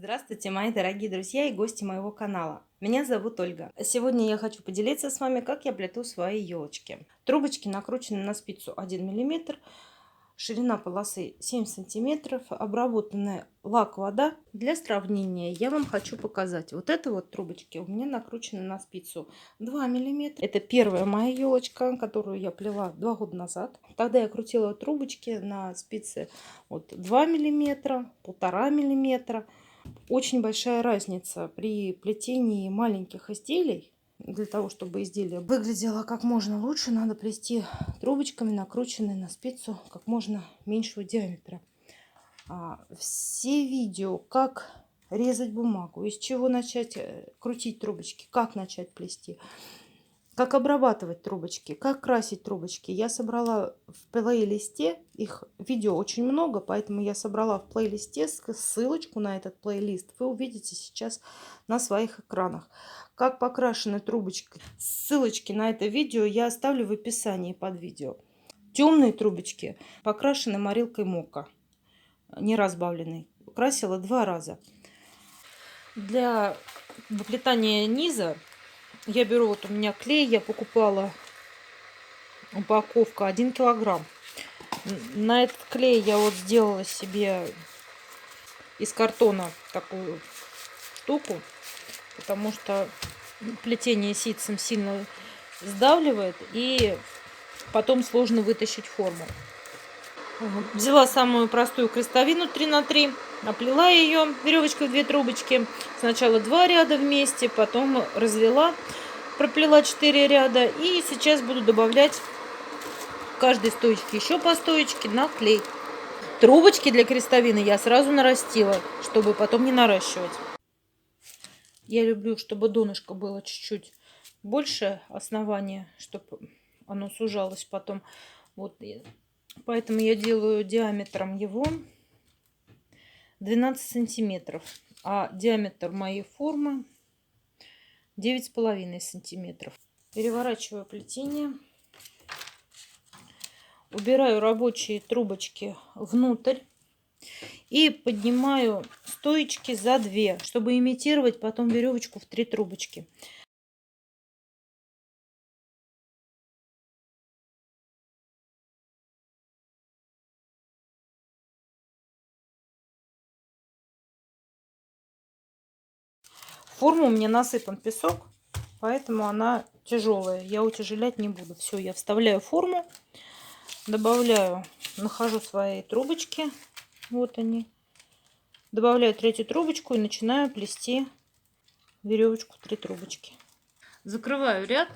Здравствуйте, мои дорогие друзья и гости моего канала. Меня зовут Ольга. Сегодня я хочу поделиться с вами, как я плету свои елочки. Трубочки накручены на спицу 1 мм, ширина полосы 7 сантиметров, обработанная лак-вода. Для сравнения я вам хочу показать. Вот это вот трубочки у меня накручены на спицу 2 мм. Это первая моя елочка, которую я плела 2 года назад. Тогда я крутила трубочки на спице от 2 мм, 1,5 мм. Очень большая разница при плетении маленьких изделий. Для того, чтобы изделие выглядело как можно лучше, надо плести трубочками, накрученные на спицу как можно меньшего диаметра. Все видео, как резать бумагу, из чего начать крутить трубочки, как начать плести, как обрабатывать трубочки, как красить трубочки, я собрала в плейлисте. Их видео очень много, поэтому я собрала в плейлисте ссылочку на этот плейлист. Вы увидите сейчас на своих экранах. Как покрашены трубочки. Ссылочки на это видео я оставлю в описании под видео. Темные трубочки покрашены морилкой Мока, не разбавленной. Красила 2 раза. Для выплетания низа я беру, вот у меня клей, я покупала, упаковка 1 килограмм. На этот клей я вот сделала себе из картона такую штуку, потому что плетение ситцем сильно сдавливает и потом сложно вытащить форму. Взяла самую простую крестовину 3 на 3, оплела ее веревочкой в 2 трубочки. Сначала 2 ряда вместе, потом развела, проплела 4 ряда, и сейчас буду добавлять в каждой стоечке еще по стоечке на клей. Трубочки для крестовины я сразу нарастила, чтобы потом не наращивать. Я люблю, чтобы донышко было чуть-чуть больше основания, чтобы оно сужалось потом. Вот, поэтому я делаю диаметром его 12 сантиметров, а диаметр моей формы 9,5 сантиметров. Переворачиваю плетение. Убираю рабочие трубочки внутрь и поднимаю стоечки за 2, чтобы имитировать потом веревочку в 3 трубочки. В форму у меня насыпан песок, поэтому она тяжелая. Я утяжелять не буду. Все, я вставляю форму, добавляю, нахожу свои трубочки. Вот они. Добавляю 3-ю трубочку и начинаю плести веревочку в 3 трубочки. Закрываю ряд.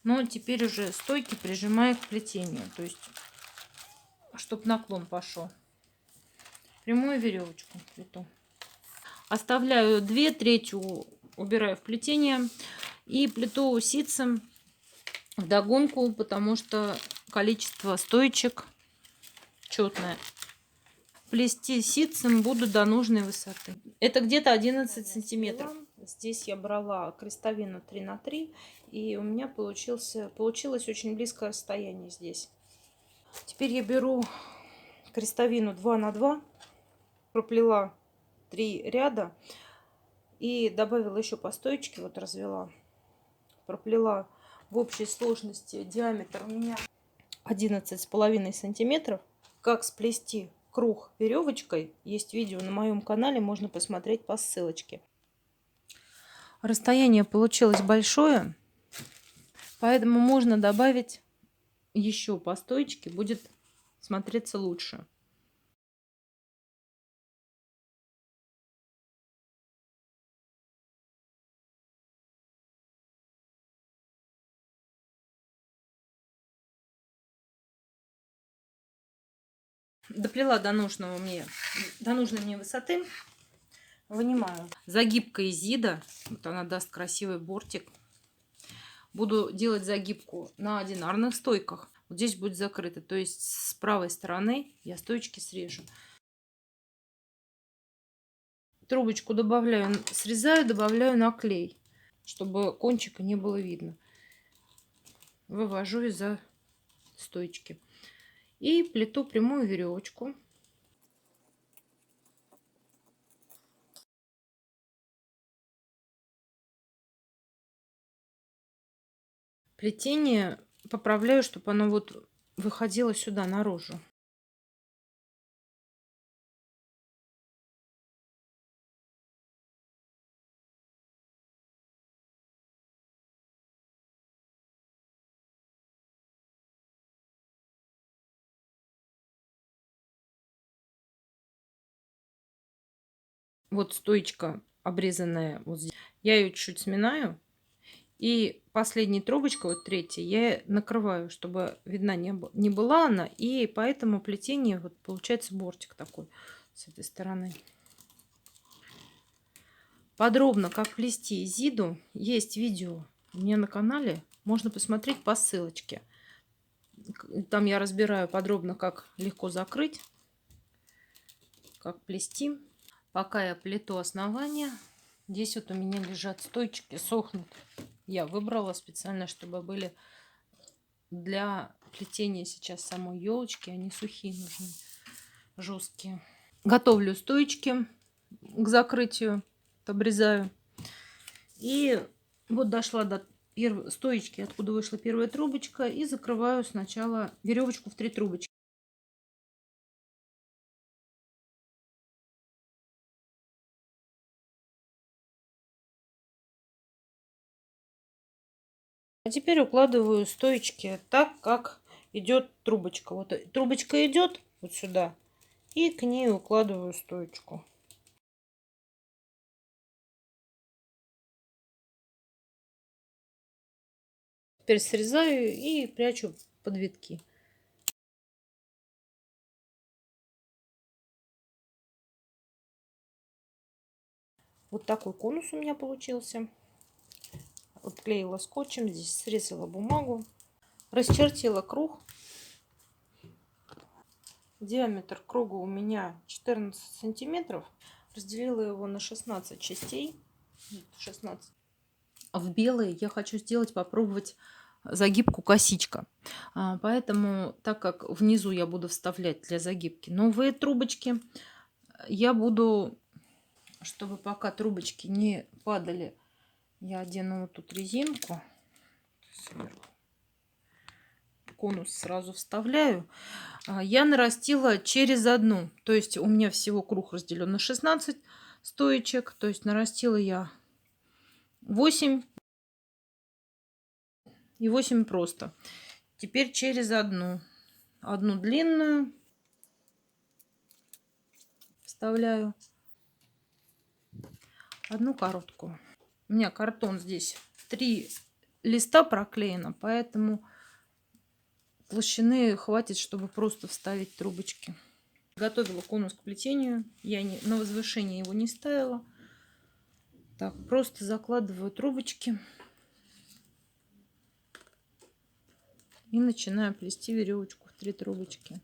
Но теперь уже стойки прижимаю к плетению, то есть чтобы наклон пошел. Прямую веревочку плету. Оставляю 2/3, убираю в плетение и плету ситцем вдогонку, потому что количество стоечек четное. Плести ситцем буду до нужной высоты. Это где-то 11 сантиметров. Здесь я брала крестовину 3 на 3, и у меня получилось очень близкое расстояние здесь. Теперь я беру крестовину 2 на 2, проплела 3 ряда и добавила еще по стоечке, вот развела, проплела. В общей сложности диаметр у меня 11,5 сантиметров. Как сплести круг веревочкой, есть видео на моем канале, можно посмотреть по ссылочке. Расстояние получилось большое, поэтому можно добавить еще по стоечке, будет смотреться лучше. Доплела до нужной мне высоты. Вынимаю. Загибка Изида. Вот она даст красивый бортик. Буду делать загибку на одинарных стойках. Вот здесь будет закрыто. То есть с правой стороны я стоечки срежу. Трубочку добавляю, срезаю, добавляю на клей. чтобы кончика не было видно. Вывожу из-за стоечки. И плету прямую веревочку. Плетение поправляю, чтобы оно вот выходило сюда наружу. Вот стоечка обрезанная вот здесь. Я ее чуть сминаю. И последней трубочкой, вот третьей, я накрываю, чтобы видна не была она. И поэтому плетение, вот получается бортик такой с этой стороны. Подробно, как плести зиду, есть видео у меня на канале. Можно посмотреть по ссылочке. Там я разбираю подробно, как легко закрыть, как плести. Пока я плету основание, здесь вот у меня лежат стойчики, сохнут. Я выбрала специально, чтобы были для плетения сейчас самой елочки. Они сухие нужны, жесткие. Готовлю стоечки к закрытию, обрезаю. И вот дошла до стоечки, откуда вышла первая трубочка, и закрываю сначала веревочку в 3 трубочки. А теперь укладываю стоечки так, как идет трубочка. Вот трубочка идет вот сюда, и к ней укладываю стоечку. Теперь срезаю и прячу под витки. Вот такой конус у меня получился. Отклеила скотчем, здесь срезала бумагу, расчертила круг. Диаметр круга у меня 14 сантиметров. Разделила его на 16 частей. 16. В белый я хочу сделать, попробовать загибку косичка. Поэтому, так как внизу я буду вставлять для загибки новые трубочки, я буду, чтобы пока трубочки не падали, я одену вот тут резинку сверху. Конус сразу вставляю. Я нарастила через одну. То есть у меня всего круг разделен на 16 стоечек. То есть нарастила я 8 и 8 просто. Теперь через одну. Одну длинную вставляю. Одну короткую. У меня картон здесь 3 листа проклеено, поэтому толщины хватит, чтобы просто вставить трубочки. Готовила конус к плетению. Я на возвышение его не ставила. Так, просто закладываю трубочки. И начинаю плести веревочку в 3 трубочки.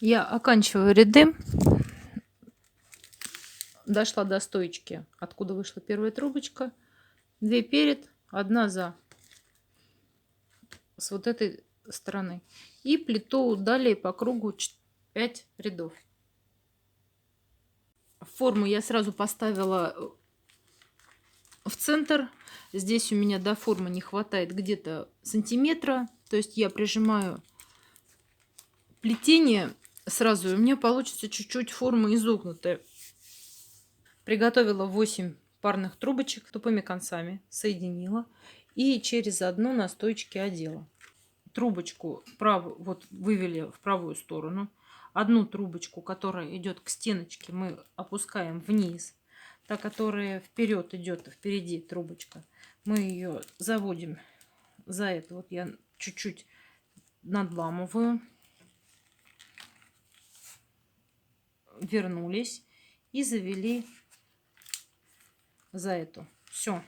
Я оканчиваю ряды. Дошла до стоечки, откуда вышла первая трубочка. 2 перед, 1 за. С вот этой стороны. И плету далее по кругу 5 рядов. Форму я сразу поставила в центр. Здесь у меня до формы не хватает где-то сантиметра. То есть я прижимаю плетение сразу, и у меня получится чуть-чуть форма изогнутая. Приготовила 8 парных трубочек тупыми концами, соединила и через одну на стоечке одела. Трубочку вот вывели в правую сторону. Одну трубочку, которая идет к стеночке, мы опускаем вниз. Та, которая вперед идет, впереди трубочка, мы ее заводим за это. Вот я чуть-чуть надламываю. Вернулись и завели за эту. Все.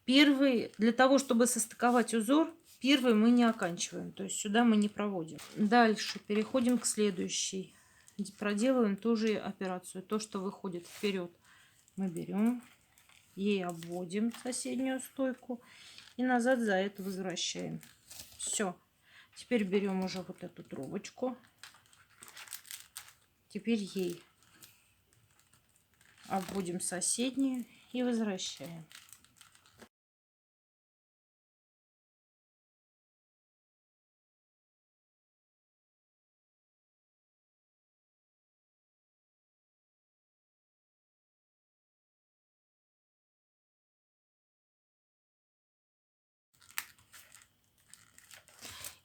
Первый, для того, чтобы состыковать узор, первый мы не оканчиваем. То есть сюда мы не проводим. Дальше переходим к следующей. Проделываем ту же операцию. То, что выходит вперед, мы берем, ей обводим соседнюю стойку и назад за это возвращаем. Все. Теперь берем уже вот эту трубочку. Теперь ей обводим соседнюю и возвращаем.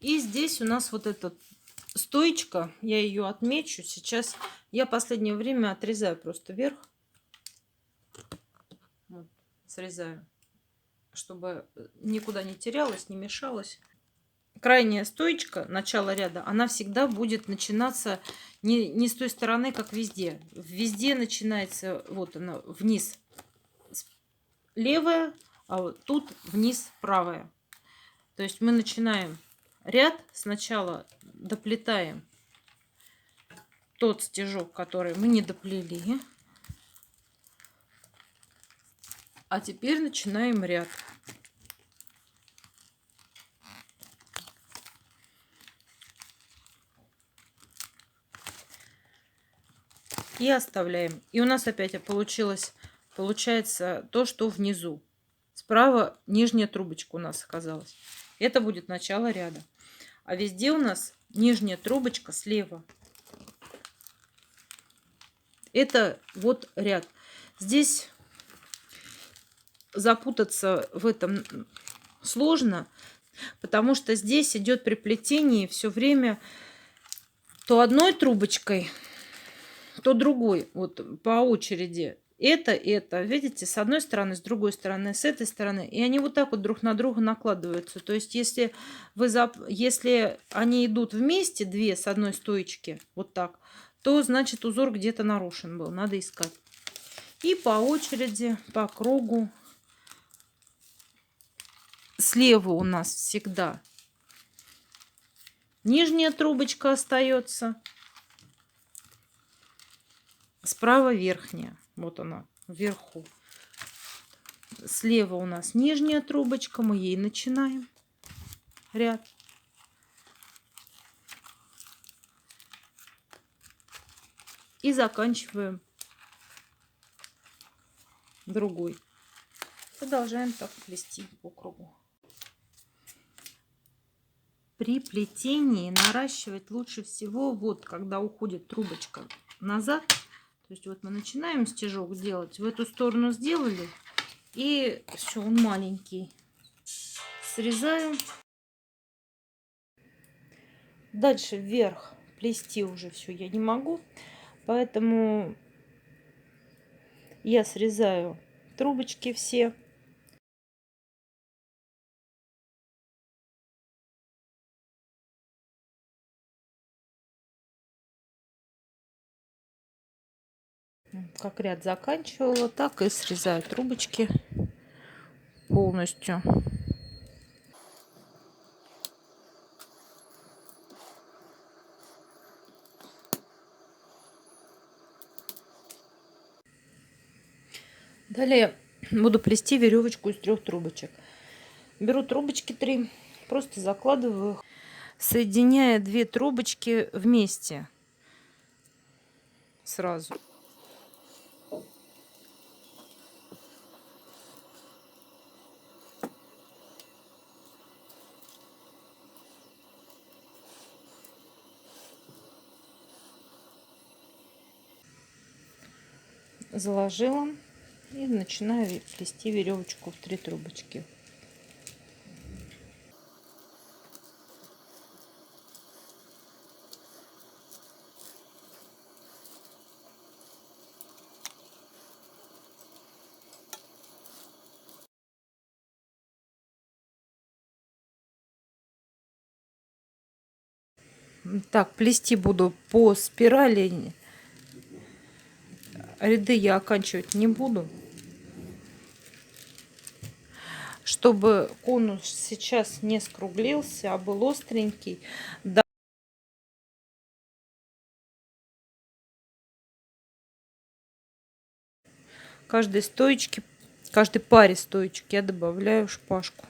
И здесь у нас вот эта стоечка, я ее отмечу. Сейчас я последнее время отрезаю просто вверх. Вот, срезаю, чтобы никуда не терялась, не мешалась. Крайняя стоечка, начало ряда, она всегда будет начинаться не с той стороны, как везде. Везде начинается, вот она, вниз левая, а вот тут вниз правая. То есть мы начинаем ряд, сначала доплетаем тот стежок, который мы не доплели. А теперь начинаем ряд. И оставляем. И у нас опять получается то, что внизу. Справа нижняя трубочка у нас оказалась. Это будет начало ряда. А везде у нас нижняя трубочка слева. Это вот ряд. Здесь запутаться в этом сложно, потому что здесь идет при плетении все время то одной трубочкой, то другой, вот по очереди. Это, видите, с одной стороны, с другой стороны, с этой стороны. И они вот так вот друг на друга накладываются. То есть, если они идут вместе, две с одной стоечки, вот так, то значит узор где-то нарушен был. Надо искать. И по очереди, по кругу. Слева у нас всегда нижняя трубочка остается. Справа верхняя. Вот она, вверху. Слева у нас нижняя трубочка. Мы ей начинаем ряд. И заканчиваем другой. Продолжаем так плести по кругу. При плетении наращивать лучше всего, вот когда уходит трубочка назад. То есть вот мы начинаем стежок делать, в эту сторону сделали, и все, он маленький. Срезаем. Дальше вверх плести уже все я не могу, поэтому я срезаю трубочки все. Как ряд заканчивала, так и срезаю трубочки полностью. Далее буду плести веревочку из 3 трубочек. Беру трубочки 3, просто закладываю их, соединяя 2 трубочки вместе сразу. Заложила и начинаю плести веревочку в 3 трубочки. Так, плести буду по спирали. Ряды я оканчивать не буду. чтобы конус сейчас не скруглился, а был остренький. Каждой стоечке, каждой паре стоечек я добавляю шпажку.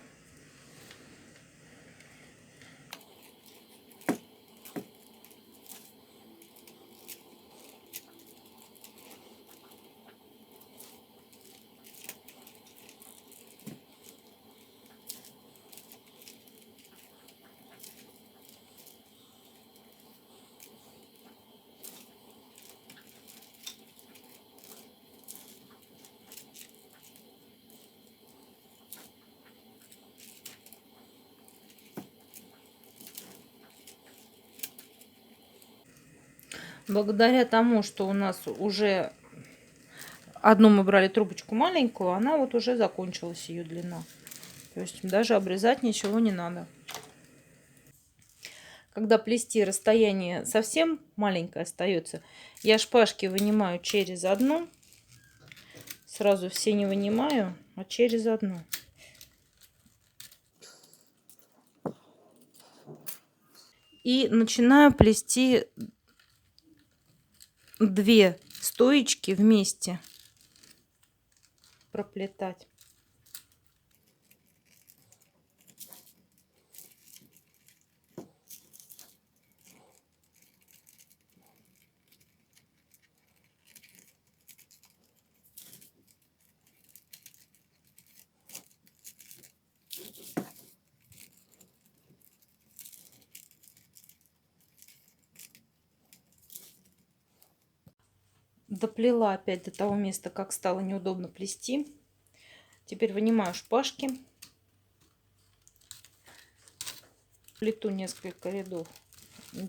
Благодаря тому, что у нас уже одну мы брали трубочку маленькую, она вот уже закончилась, ее длина. То есть даже обрезать ничего не надо. Когда плести расстояние совсем маленькое остается, я шпажки вынимаю через одну. Сразу все не вынимаю, а через одну. И начинаю плести 2 стоечки вместе, проплетать. Доплела опять до того места, как стало неудобно плести. Теперь вынимаю шпажки. Плету несколько рядов.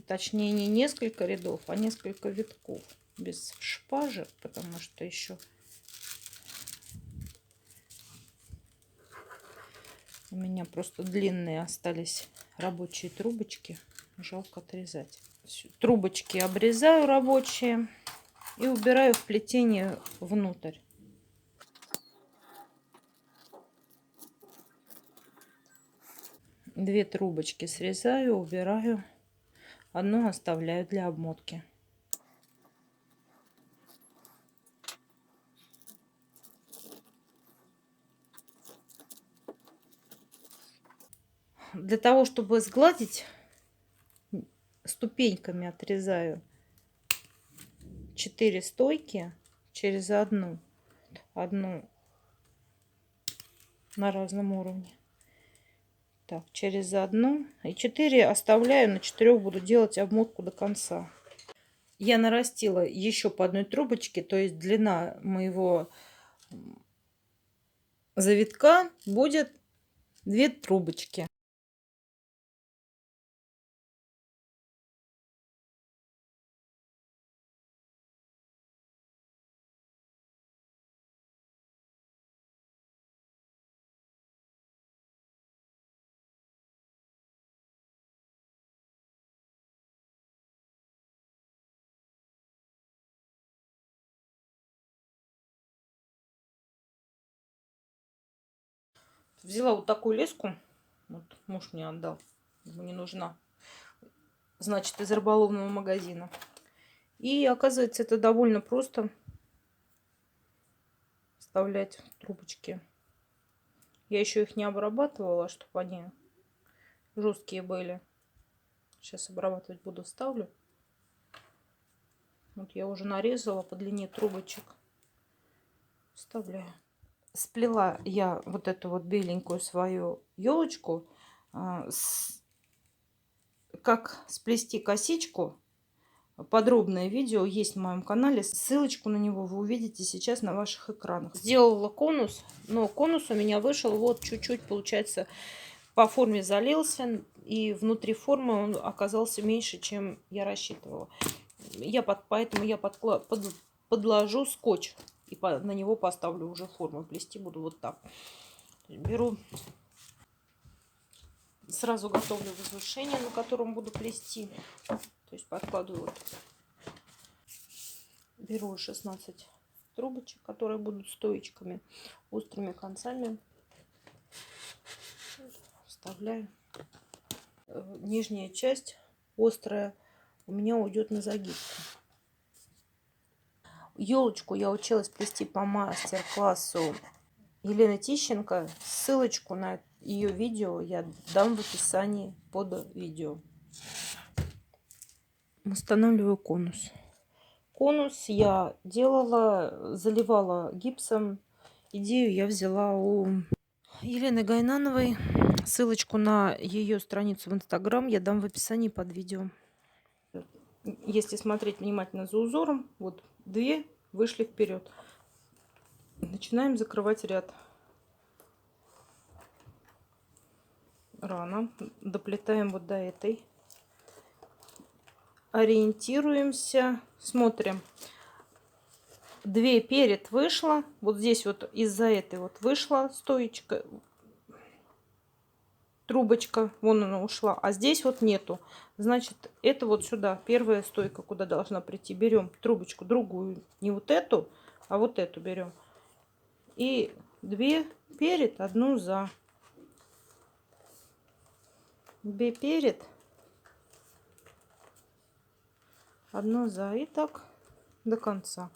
Точнее, не несколько рядов, а несколько витков. Без шпажек, потому что еще у меня просто длинные остались рабочие трубочки. Жалко отрезать. Трубочки обрезаю рабочие и убираю в плетение внутрь. Две трубочки срезаю, убираю. Одну оставляю для обмотки. Для того, чтобы сгладить, ступеньками отрезаю 4 стойки через одну на разном уровне. Так, через одну и 4 оставляю, на 4 буду делать обмотку до конца. Я нарастила еще по одной трубочке, то есть длина моего завитка будет 2 трубочки. Взяла вот такую леску, вот муж мне отдал, ему не нужна, значит, из рыболовного магазина. И оказывается, это довольно просто вставлять трубочки. Я еще их не обрабатывала, чтобы они жесткие были. Сейчас обрабатывать буду, вставлю. Вот я уже нарезала по длине трубочек. Вставляю. Сплела я вот эту вот беленькую свою елочку. Как сплести косичку. Подробное видео есть в моем канале. Ссылочку на него вы увидите сейчас на ваших экранах. Сделала конус, но конус у меня вышел вот чуть-чуть, получается, по форме залился. И внутри формы он оказался меньше, чем я рассчитывала. Поэтому я подложу скотч. И на него поставлю уже форму. Плести буду вот так. Беру, сразу готовлю возвышение, на котором буду плести. То есть подкладываю вот. Беру 16 трубочек, которые будут стоечками, острыми концами. оставляю. Нижняя часть острая у меня уйдет на загибку. Елочку я училась плести по мастер-классу Елены Тищенко. Ссылочку на ее видео я дам в описании под видео. Устанавливаю конус. Конус я делала, заливала гипсом. Идею я взяла у Елены Гайнановой. Ссылочку на ее страницу в Инстаграм я дам в описании под видео. Если смотреть внимательно за узором, вот 2 вышли вперед. Начинаем закрывать ряд. Рано. Доплетаем вот до этой. Ориентируемся. Смотрим. 2 перед вышло. Вот здесь вот из-за этой вот вышла стоечка. Трубочка. Вон она ушла. А здесь вот нету. Значит, это вот сюда. Первая стойка, куда должна прийти. Берем трубочку другую. Не вот эту, а вот эту берем. И 2 перед, 1 за. 2 перед, 1 за. И так до конца.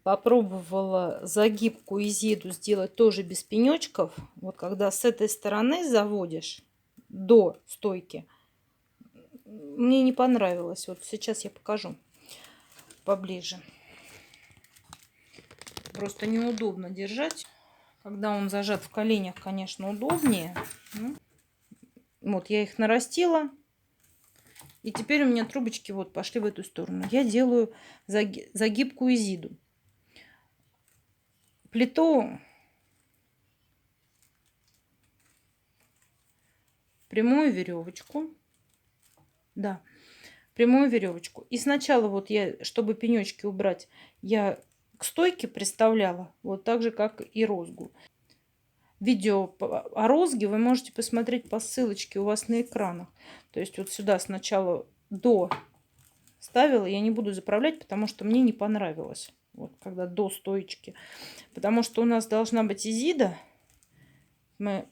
Попробовала загибку изиду сделать тоже без пенечков. Вот когда с этой стороны заводишь до стойки, мне не понравилось. Вот сейчас я покажу поближе. Просто неудобно держать. Когда он зажат в коленях, конечно, удобнее. Вот я их нарастила. И теперь у меня трубочки вот пошли в эту сторону. Я делаю загибку изиду. Плету прямую веревочку. Да, прямую веревочку. И сначала вот я, чтобы пенечки убрать, я к стойке приставляла, вот так же, как и розгу. Видео о розге вы можете посмотреть по ссылочке у вас на экранах. То есть вот сюда сначала до ставила, я не буду заправлять, потому что мне не понравилось. Вот когда до стоечки. Потому что у нас должна быть изида. Мы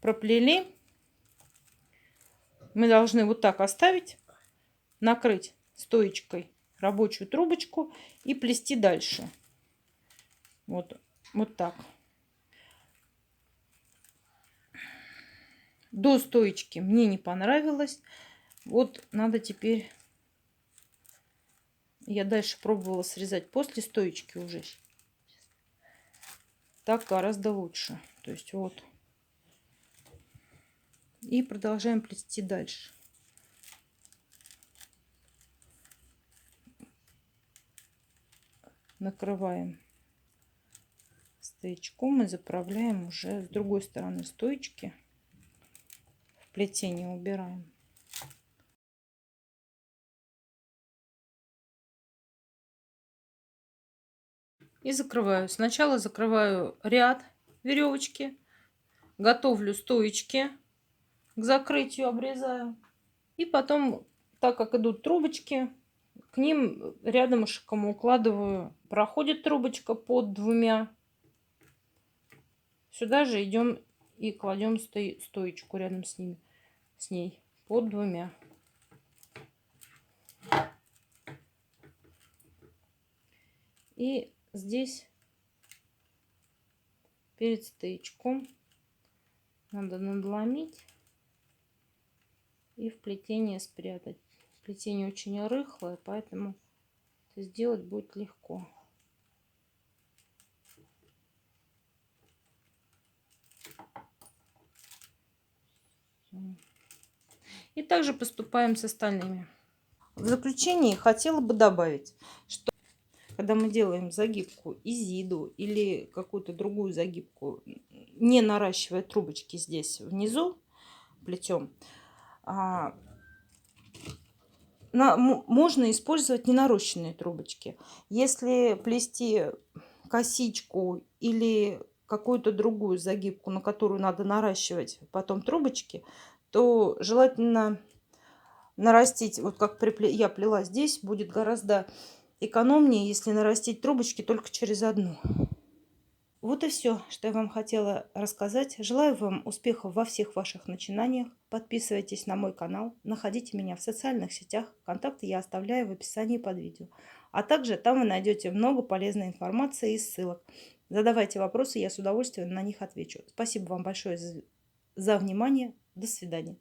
проплели. Мы должны вот так оставить, накрыть стоечкой рабочую трубочку и плести дальше. Вот, вот так. До стоечки мне не понравилось. Вот надо теперь... Я дальше пробовала срезать после стоечки уже. Так гораздо лучше. То есть вот. И продолжаем плести дальше. Накрываем стоячком и заправляем уже с другой стороны стоечки. В плетение убираем. И закрываю. Сначала закрываю ряд веревочки. Готовлю стоечки. К закрытию обрезаю. И потом, так как идут трубочки, к ним рядышком укладываю. Проходит трубочка под 2. Сюда же идем и кладем стоечку рядом с ними. С ней. Под 2. И здесь перед стоячком надо надломить и в плетение спрятать. Плетение очень рыхлое, поэтому это сделать будет легко. И также поступаем с остальными. В заключение хотела бы добавить, что когда мы делаем загибку изиду или какую-то другую загибку, не наращивая трубочки здесь внизу, плетем, можно использовать ненарощенные трубочки. Если плести косичку или какую-то другую загибку, на которую надо наращивать потом трубочки, то желательно нарастить, вот как я плела здесь, будет гораздо экономнее, если нарастить трубочки только через одну. Вот и все, что я вам хотела рассказать. Желаю вам успехов во всех ваших начинаниях. Подписывайтесь на мой канал, находите меня в социальных сетях. Контакты я оставляю в описании под видео. А также там вы найдете много полезной информации и ссылок. Задавайте вопросы, я с удовольствием на них отвечу. Спасибо вам большое за внимание. До свидания.